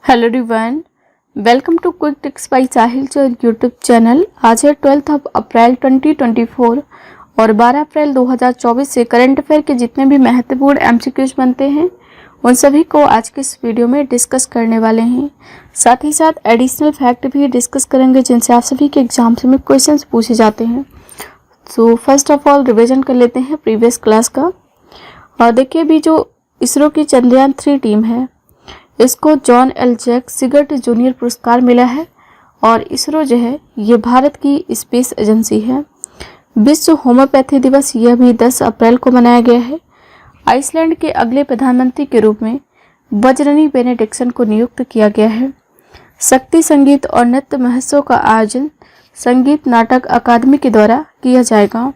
Hello everyone, welcome to quick tips by Sahil sir YouTube channel. आज है 12 अप्रैल 2024 और 12 अप्रैल 2024 से करंट अफेयर के जितने भी महत्वपूर्ण एमसीक्यूज बनते हैं उन सभी को आज के इस वीडियो में डिस्कस करने वाले हैं। साथ ही साथ एडिशनल फैक्ट भी डिस्कस करेंगे जिनसे आप सभी के एग्जाम्स में क्वेश्चंस पूछे जाते हैं। So first of all revision कर लेते हैं प्रीवियस क्लास का। और देखिए अभी जो इसरो की चंद्रयान 3 टीम है इसको जॉन एल जैक सिगर्ट जूनियर पुरस्कार मिला है। और इसरो जो है ये भारत की स्पेस एजेंसी है। विश्व होम्योपैथी दिवस यह भी 10 अप्रैल को मनाया गया है। आइसलैंड के अगले प्रधानमंत्री के रूप में वज्रनी बेनेडिक्सन को नियुक्त किया गया है। शक्ति संगीत और नृत्य महोत्सव का आयोजन संगीत नाटक अकादमी के द्वारा किया जाएगा।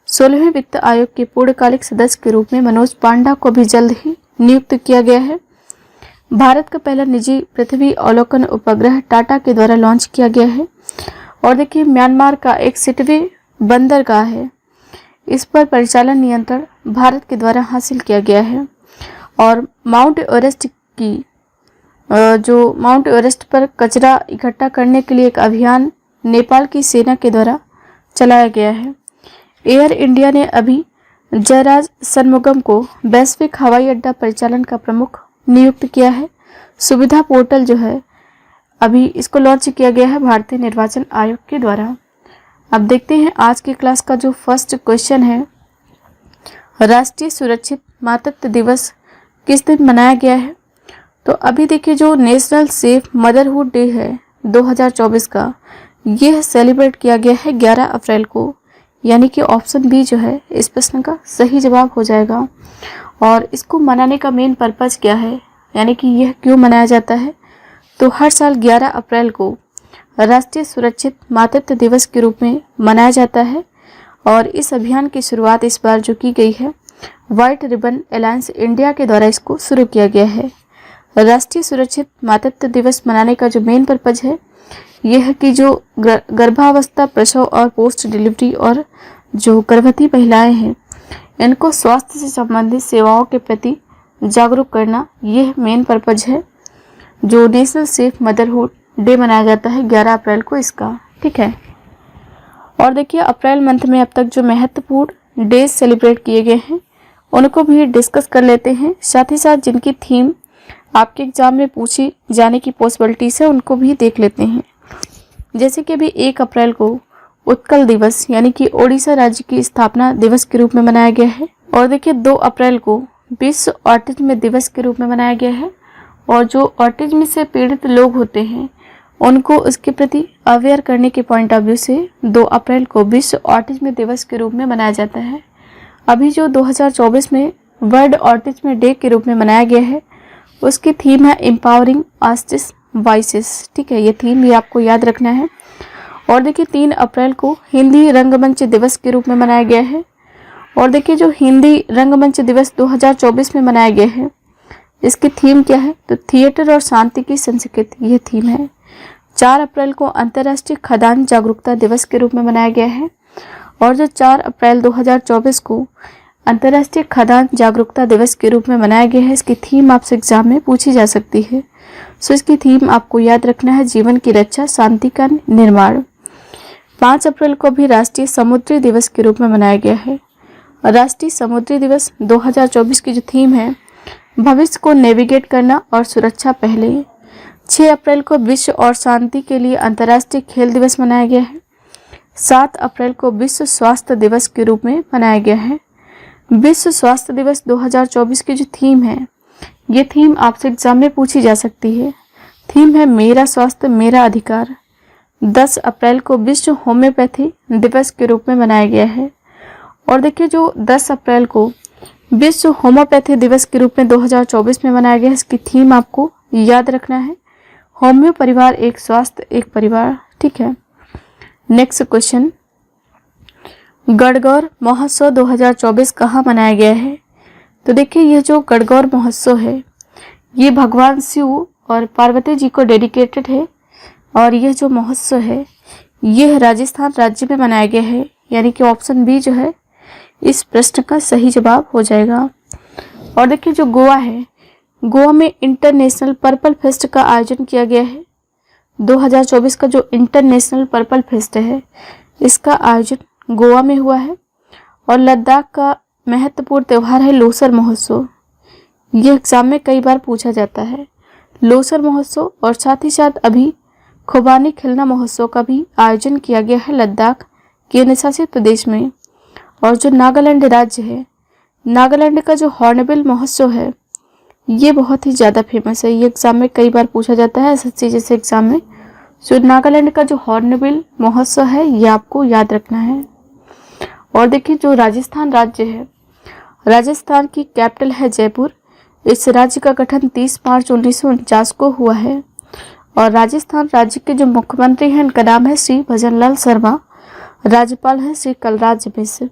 16वें वित्त आयोग के पूर्णकालिक सदस्य के रूप में मनोज पांडा को भी जल्द ही नियुक्त किया गया है। भारत का पहला निजी पृथ्वी अवलोकन उपग्रह टाटा के द्वारा लॉन्च किया गया है। और देखिए म्यांमार का एक सिटवे बंदरगाह है, इस पर परिचालन नियंत्रण भारत के द्वारा हासिल किया गया है। और माउंट एवरेस्ट पर कचरा इकट्ठा करने के लिए एक अभियान नेपाल की सेना के द्वारा चलाया गया है। एयर इंडिया ने अभी जयराज सनमुगम को वैश्विक हवाई अड्डा परिचालन का प्रमुख नियुक्त किया है। सुविधा पोर्टल जो है अभी इसको लॉन्च किया गया है भारतीय निर्वाचन आयोग के द्वारा। अब देखते हैं आज की क्लास का जो फर्स्ट क्वेश्चन है, राष्ट्रीय सुरक्षित मातृत्व दिवस किस दिन मनाया गया है। तो अभी देखिए जो नेशनल सेफ मदरहुड डे है 2024 का, यह सेलिब्रेट किया गया है 11 अप्रैल को, यानी कि ऑप्शन बी जो है इस प्रश्न का सही जवाब हो जाएगा। और इसको मनाने का मेन पर्पज़ क्या है, यानी कि यह क्यों मनाया जाता है। तो हर साल 11 अप्रैल को राष्ट्रीय सुरक्षित मातृत्व दिवस के रूप में मनाया जाता है। और इस अभियान की शुरुआत इस बार जो की गई है व्हाइट रिबन अलायंस इंडिया के द्वारा इसको शुरू किया गया है। राष्ट्रीय सुरक्षित मातृत्व दिवस मनाने का जो मेन पर्पज़ है यह है कि जो गर्भावस्था, प्रसव और पोस्ट डिलीवरी और जो गर्भवती महिलाएं हैं इनको स्वास्थ्य से संबंधित सेवाओं के प्रति जागरूक करना, यह मेन पर्पज है जो नेशनल सेफ मदरहुड डे मनाया जाता है 11 अप्रैल को इसका। ठीक है। और देखिए अप्रैल मंथ में अब तक जो महत्वपूर्ण डेज सेलिब्रेट किए गए हैं उनको भी डिस्कस कर लेते हैं। साथ ही साथ जिनकी थीम आपके एग्जाम में पूछी जाने की पॉसिबिलिटीज है उनको भी देख लेते हैं। जैसे कि अभी 1 अप्रैल को उत्कल दिवस यानी कि ओडिशा राज्य की स्थापना दिवस के रूप में मनाया गया है। और देखिए 2 अप्रैल को विश्व ऑटिज्म दिवस के रूप में मनाया गया है। और जो ऑटिज्म से पीड़ित लोग होते हैं उनको उसके प्रति अवेयर करने के पॉइंट ऑफ व्यू से 2 अप्रैल को विश्व ऑटिज्म दिवस के रूप में मनाया जाता है। अभी जो 2024 में वर्ल्ड ऑटिज्म डे के रूप में मनाया गया है उसकी थीम है एम्पावरिंग ऑटिस्टिक वॉइसेस। ठीक है, ये थीम भी आपको याद रखना है। और देखिए 3 अप्रैल को हिंदी रंगमंच दिवस के रूप में मनाया गया है। और देखिए जो हिंदी रंगमंच दिवस 2024 में मनाया गया है इसकी थीम क्या है, तो थिएटर और शांति की संस्कृति, ये थीम है। 4 अप्रैल को अंतर्राष्ट्रीय खदान जागरूकता दिवस के रूप में मनाया गया है। और जो 4 अप्रैल 2024 को अंतर्राष्ट्रीय खदान जागरूकता दिवस के रूप में मनाया गया है इसकी थीम आपसे एग्जाम में पूछी जा सकती है। सो इसकी थीम आपको याद रखना है, जीवन की रक्षा, शांति का निर्माण। 5 अप्रैल को भी राष्ट्रीय समुद्री दिवस के रूप में मनाया गया है। राष्ट्रीय समुद्री दिवस 2024 की जो थीम है भविष्य को नेविगेट करना और सुरक्षा पहले। 6 अप्रैल को विश्व और शांति के लिए अंतर्राष्ट्रीय खेल दिवस मनाया गया है। 7 अप्रैल को विश्व स्वास्थ्य दिवस के रूप में मनाया गया है। विश्व स्वास्थ्य दिवस 2024 की जो थीम है ये थीम आपसे एग्जाम में पूछी जा सकती है। थीम है मेरा स्वास्थ्य मेरा अधिकार। 10 अप्रैल को विश्व होम्योपैथी दिवस के रूप में मनाया गया है। और देखिए जो 10 अप्रैल को विश्व होम्योपैथी दिवस के रूप में 2024 में मनाया गया है इसकी थीम आपको याद रखना है, होम्यो परिवार एक स्वास्थ्य एक परिवार। ठीक है। नेक्स्ट क्वेश्चन, गणगौर महोत्सव 2024 कहाँ मनाया गया है। तो देखिए यह जो गणगौर महोत्सव है ये भगवान शिव और पार्वती जी को डेडिकेटेड है। और यह जो महोत्सव है यह राजस्थान राज्य में मनाया गया है, यानी कि ऑप्शन बी जो है इस प्रश्न का सही जवाब हो जाएगा। और देखिए जो गोवा है गोवा में इंटरनेशनल पर्पल फेस्ट का आयोजन किया गया है। 2024 का जो इंटरनेशनल पर्पल फेस्ट है इसका आयोजन गोवा में हुआ है। और लद्दाख का महत्वपूर्ण त्यौहार है लोसर महोत्सव। ये एग्जाम में कई बार पूछा जाता है। लोसर महोत्सव और साथ ही साथ अभी खुबानी खिलना महोत्सव का भी आयोजन किया गया है लद्दाख केंद्र शासित प्रदेश में। और जो नागालैंड राज्य है, नागालैंड का जो हॉर्नबिल महोत्सव है ये बहुत ही ज़्यादा फेमस है। ये एग्जाम में कई बार पूछा जाता है एसएससी जैसे एग्जाम में। सो नागालैंड का जो हॉर्नबिल महोत्सव है ये आपको याद रखना है। और देखिए जो राजस्थान राज्य है, राजस्थान की कैपिटल है जयपुर। इस राज्य का गठन 30 मार्च 1949 को हुआ है। और राजस्थान राज्य के जो मुख्यमंत्री हैं इनका नाम है श्री भजनलाल शर्मा। राज्यपाल हैं श्री कलराज मिश्र।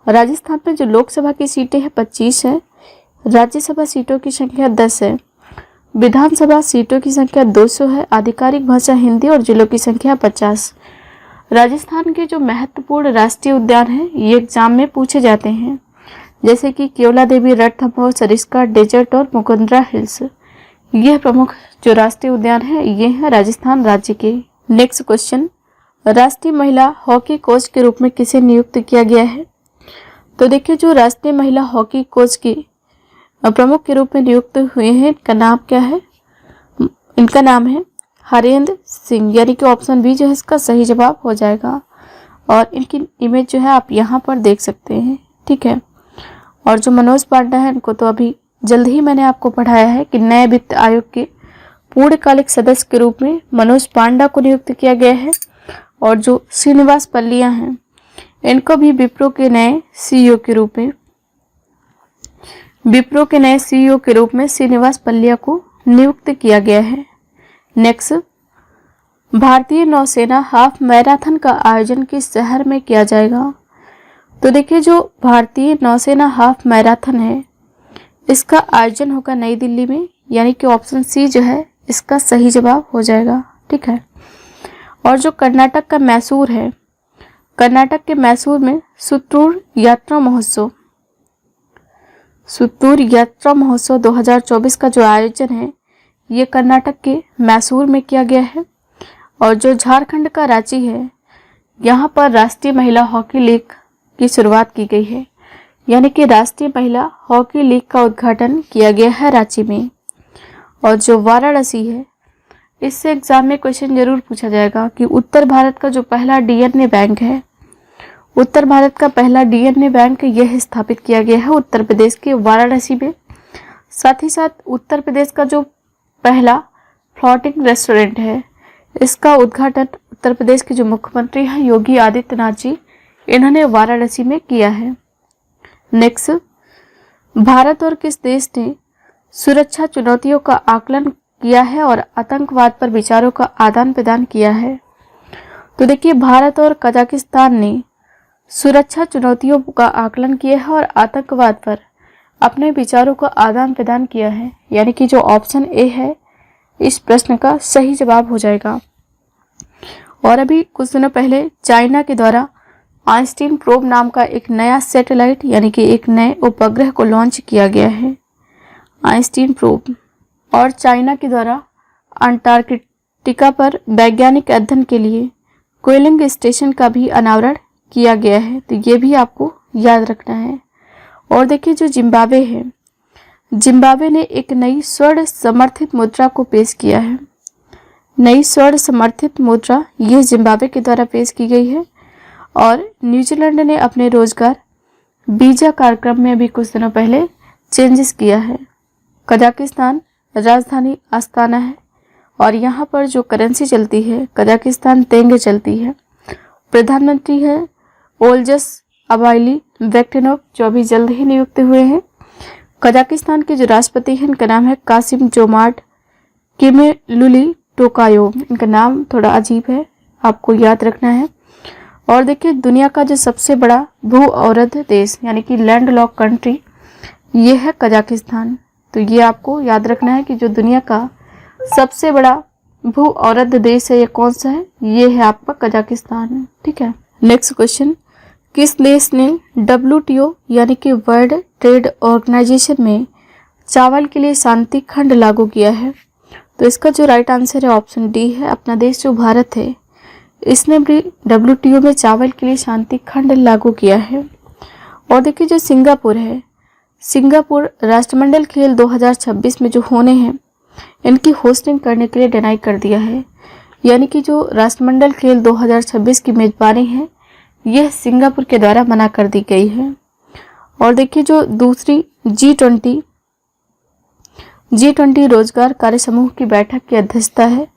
राजस्थान में जो लोकसभा की सीटें हैं 25 है। राज्यसभा सीटों की संख्या 10 है। विधानसभा सीटों की संख्या 200 है। आधिकारिक भाषा हिंदी और जिलों की संख्या 50। राजस्थान के जो महत्वपूर्ण राष्ट्रीय उद्यान हैं ये एग्जाम में पूछे जाते हैं, जैसे कि केवला देवी रणथंभौर, सरिस्का डेजर्ट और मुकुंदरा हिल्स। यह प्रमुख जो राष्ट्रीय उद्यान है ये है राजस्थान राज्य के। नेक्स्ट क्वेश्चन, राष्ट्रीय महिला हॉकी कोच के रूप में किसे नियुक्त किया गया है? तो देखिए जो राष्ट्रीय महिला हॉकी कोच के प्रमुख के रूप में नियुक्त हुए हैं इनका नाम क्या है? इनका नाम है हरेंद्र सिंह, यानी कि ऑप्शन बी जो है इसका सही जवाब हो जाएगा। और इनकी इमेज जो है आप यहाँ पर देख सकते हैं, ठीक है। और जो मनोज पांडा है इनको तो अभी जल्द ही मैंने आपको पढ़ाया है कि नए वित्त आयोग के पूर्णकालिक सदस्य के रूप में मनोज पांडा को नियुक्त किया गया है। और जो श्रीनिवास पल्लिया हैं इनको भी विप्रो के नए सीईओ के रूप में श्रीनिवास पल्लिया को नियुक्त किया गया है। नेक्स्ट, भारतीय नौसेना हाफ मैराथन का आयोजन किस शहर में किया जाएगा? तो देखिए जो भारतीय नौसेना हाफ मैराथन है इसका आयोजन होगा नई दिल्ली में, यानी कि ऑप्शन सी जो है इसका सही जवाब हो जाएगा, ठीक है। और जो कर्नाटक का मैसूर है, कर्नाटक के मैसूर में सुत्तूर यात्रा महोत्सव 2024 का जो आयोजन है ये कर्नाटक के मैसूर में किया गया है। और जो झारखंड का रांची है यहाँ पर राष्ट्रीय महिला हॉकी लीग की शुरुआत की गई है, यानी कि राष्ट्रीय महिला हॉकी लीग का उद्घाटन किया गया है रांची में। और जो वाराणसी है इससे एग्जाम में क्वेश्चन जरूर पूछा जाएगा कि उत्तर भारत का जो पहला डीएनए बैंक है, उत्तर भारत का पहला डीएनए बैंक यह स्थापित किया गया है उत्तर प्रदेश के वाराणसी में। साथ ही साथ उत्तर प्रदेश का जो पहला फ्लोटिंग रेस्टोरेंट है इसका उद्घाटन उत्तर प्रदेश के जो मुख्यमंत्री हैं योगी आदित्यनाथ जी इन्होंने वाराणसी में किया है। नेक्स्ट, भारत और किस देश ने सुरक्षा चुनौतियों का आकलन किया है और आतंकवाद पर विचारों का आदान प्रदान किया है? तो देखिए भारत और कजाकिस्तान ने सुरक्षा चुनौतियों का आकलन किया है और आतंकवाद पर अपने विचारों का आदान प्रदान किया है, यानी कि जो ऑप्शन ए है इस प्रश्न का सही जवाब हो जाएगा। और अभी कुछ दिनों पहले चाइना के द्वारा आइंस्टीन प्रोब नाम का एक नया सैटेलाइट यानी कि एक नए उपग्रह को लॉन्च किया गया है, आइंस्टीन प्रोब। और चाइना के द्वारा अंटार्कटिका पर वैज्ञानिक अध्ययन के लिए कोलिंग स्टेशन का भी अनावरण किया गया है, तो ये भी आपको याद रखना है। और देखिए जो जिम्बाब्वे है, जिम्बाब्वे ने एक नई स्वर्ण समर्थित मुद्रा को पेश किया है। नई स्वर्ण समर्थित मुद्रा ये जिम्बाब्वे के द्वारा पेश की गई है। और न्यूजीलैंड ने अपने रोजगार वीजा कार्यक्रम में भी कुछ दिनों पहले चेंजेस किया है। कजाकिस्तान राजधानी अस्ताना है और यहाँ पर जो करेंसी चलती है कजाकिस्तान तेंगे चलती है। प्रधानमंत्री है ओल्जस अबाइली बेक्टिनोव जो अभी जल्द ही नियुक्त हुए हैं। कजाकिस्तान के जो राष्ट्रपति हैं इनका नाम है कासिम जोमार्ट किमेलुली टोकायोव। इनका नाम थोड़ा अजीब है, आपको याद रखना है। और देखिए दुनिया का जो सबसे बड़ा भू अवरुद्ध देश यानी कि लैंड लॉक कंट्री ये है कजाकिस्तान। तो ये आपको याद रखना है कि जो दुनिया का सबसे बड़ा भू अवरुद्ध देश है ये कौन सा है, ये है आपका कजाकिस्तान, ठीक है। नेक्स्ट क्वेश्चन, किस देश ने WTO यानी कि वर्ल्ड ट्रेड ऑर्गेनाइजेशन में चावल के लिए शांति खंड लागू किया है? तो इसका जो राइट आंसर है ऑप्शन डी है। अपना देश जो भारत है इसने भी WTO में चावल के लिए शांति खंड लागू किया है। और देखिए जो सिंगापुर है, सिंगापुर राष्ट्रमंडल खेल 2026 में जो होने हैं इनकी होस्टिंग करने के लिए डिनाई कर दिया है। यानी कि जो राष्ट्रमंडल खेल 2026 की मेजबानी है यह सिंगापुर के द्वारा मना कर दी गई है। और देखिए जो दूसरी G20 रोजगार कार्य समूह की बैठक की अध्यक्षता है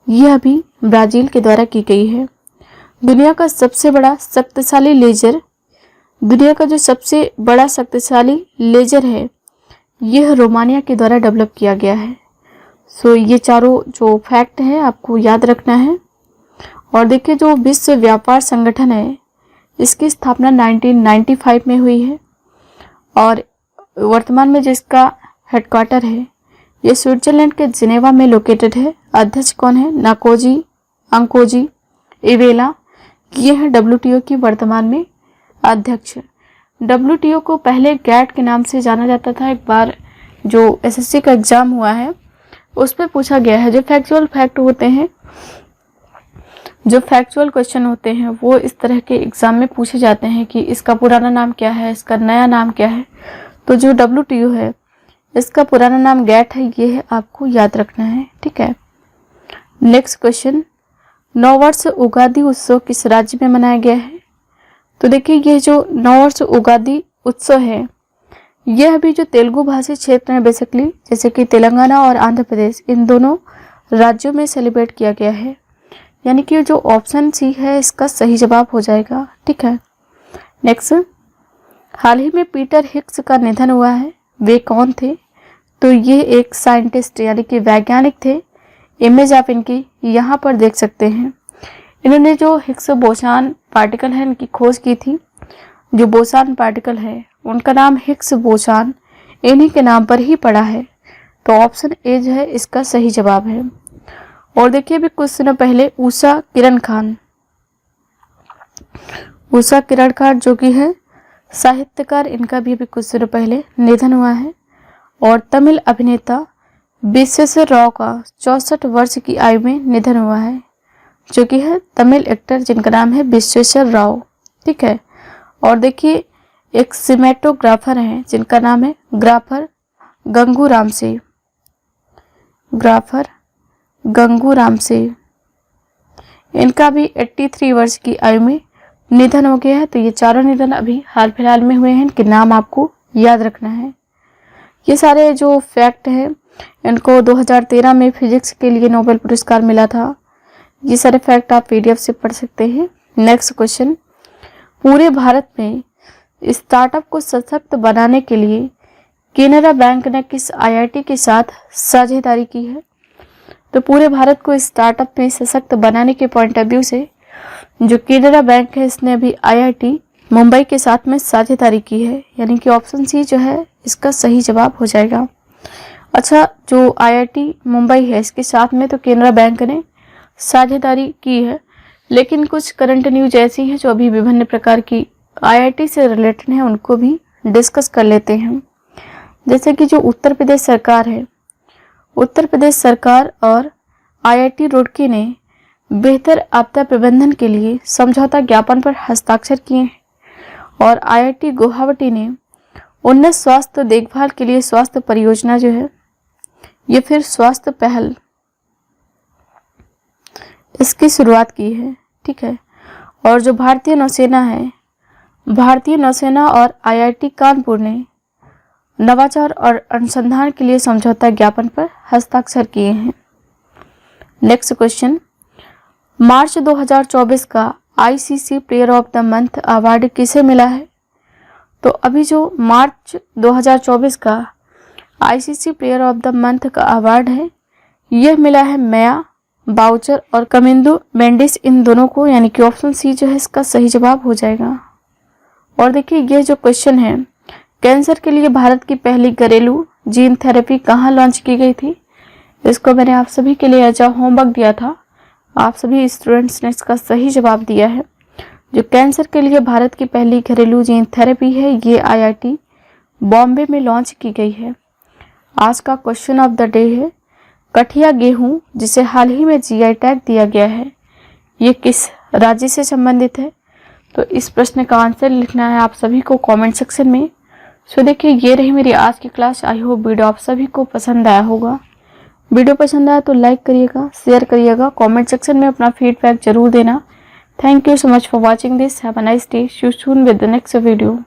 यह अभी ब्राजील के द्वारा की गई है। दुनिया का जो सबसे बड़ा शक्तिशाली लेजर है यह रोमानिया के द्वारा डेवलप किया गया है। सो ये चारों जो फैक्ट है आपको याद रखना है। और देखिए जो विश्व व्यापार संगठन है इसकी स्थापना 1995 में हुई है और वर्तमान में जिसका हेडक्वार्टर है ये स्विट्जरलैंड के जिनेवा में लोकेटेड है। अध्यक्ष कौन है? अंकोजी इवेला, ये है WTO की वर्तमान में अध्यक्ष। WTO को पहले गैट के नाम से जाना जाता था। एक बार जो SSC का एग्जाम हुआ है उस पर पूछा गया है। जो फैक्चुअल क्वेश्चन होते हैं वो इस तरह के एग्जाम में पूछे जाते हैं कि इसका पुराना नाम क्या है, इसका नया नाम क्या है। तो जो WTO है इसका पुराना नाम गैट है, ये है आपको याद रखना है। ठीक है। नेक्स्ट क्वेश्चन, नववर्ष उगादि उत्सव किस राज्य में मनाया गया है? तो देखिए ये जो नववर्ष उगादि उत्सव है यह अभी जो तेलुगु भाषी क्षेत्र है बेसिकली जैसे कि तेलंगाना और आंध्र प्रदेश इन दोनों राज्यों में सेलिब्रेट किया गया है। यानी कि जो ऑप्शन सी है इसका सही जवाब हो जाएगा। ठीक है। नेक्स्ट, हाल ही में पीटर हिग्स का निधन हुआ है, वे कौन थे? तो ये एक साइंटिस्ट यानी कि वैज्ञानिक थे। इमेज आप इनकी यहाँ पर देख सकते हैं। इन्होंने जो हिग्स बोसान पार्टिकल है इनकी खोज की थी। जो बोसान पार्टिकल है उनका नाम हिग्स बोसान इन्हीं के नाम पर ही पड़ा है। तो ऑप्शन ए जो है इसका सही जवाब है। और देखिए अभी कुछ दिनों पहले उषा किरण खान जो कि है साहित्यकार, इनका भी अभी कुछ दिनों पहले निधन हुआ है। और तमिल अभिनेता विश्वेश्वर राव का 64 वर्ष की आयु में निधन हुआ है, जो कि है तमिल एक्टर जिनका नाम है विश्वेश्वर राव। ठीक है। और देखिए एक सिनेमेटोग्राफर हैं जिनका नाम है ग्राफर गंगूराम से, इनका भी 83 वर्ष की आयु में निधन हो गया है। तो ये चारों निधन अभी हाल फिलहाल में हुए हैं, इनके नाम आपको याद रखना है। ये सारे जो फैक्ट हैं इनको 2013 में फिजिक्स के लिए नोबेल पुरस्कार मिला था। ये सारे फैक्ट आप PDF से पढ़ सकते हैं। नेक्स्ट क्वेश्चन, पूरे भारत में स्टार्टअप को सशक्त बनाने के लिए केनरा बैंक ने किस IIT के साथ साझेदारी की है? तो पूरे भारत को स्टार्टअप में सशक्त बनाने के पॉइंट ऑफ व्यू से जो केनरा बैंक है इसने अभी IIT मुंबई के साथ में साझेदारी की है। यानी कि ऑप्शन सी जो है इसका सही जवाब हो जाएगा। अच्छा, जो IIT मुंबई है इसके साथ में तो केनरा बैंक ने साझेदारी की है, लेकिन कुछ करंट न्यूज ऐसी है जो अभी विभिन्न प्रकार की IIT से रिलेटेड है उनको भी डिस्कस कर लेते हैं। जैसे कि जो उत्तर प्रदेश सरकार है, उत्तर प्रदेश सरकार और IIT रुड़की ने बेहतर आपदा प्रबंधन के लिए समझौता ज्ञापन पर हस्ताक्षर किए हैं। और IIT गुवाहाटी ने उन्नत स्वास्थ्य देखभाल के लिए स्वास्थ्य परियोजना जो है ये फिर स्वास्थ्य पहल इसकी शुरुआत की है। ठीक है। और जो भारतीय नौसेना है, भारतीय नौसेना और IIT कानपुर ने नवाचार और अनुसंधान के लिए समझौता ज्ञापन पर हस्ताक्षर किए हैं। नेक्स्ट क्वेश्चन, मार्च 2024 का ICC player of the month award किसे मिला है? तो अभी जो मार्च 2024 का ICC player of the month का अवार्ड है यह मिला है मैया बाउचर और कमिंदू मेंडिस, इन दोनों को। यानी कि ऑप्शन सी जो है इसका सही जवाब हो जाएगा। और देखिए ये जो क्वेश्चन है, कैंसर के लिए भारत की पहली घरेलू जीन थेरेपी कहाँ लॉन्च की गई थी? इसको मैंने आप सभी के लिए एज अ होमवर्क दिया था। आप सभी स्टूडेंट्स ने इसका सही जवाब दिया है। जो कैंसर के लिए भारत की पहली घरेलू जीन थेरेपी है ये IIT बॉम्बे में लॉन्च की गई है। आज का क्वेश्चन ऑफ द डे है कठिया गेहूं जिसे हाल ही में जीआई टैग दिया गया है, ये किस राज्य से संबंधित है? तो इस प्रश्न का आंसर लिखना है आप सभी को कमेंट सेक्शन में। सो देखिए, ये रही मेरी आज की क्लास। आई होप वीडियो आप सभी को पसंद आया होगा। वीडियो पसंद आया तो लाइक करिएगा, शेयर करिएगा, कमेंट सेक्शन में अपना फीडबैक जरूर देना। Thank you so much for watching this. Have a nice day. See you soon with the next video.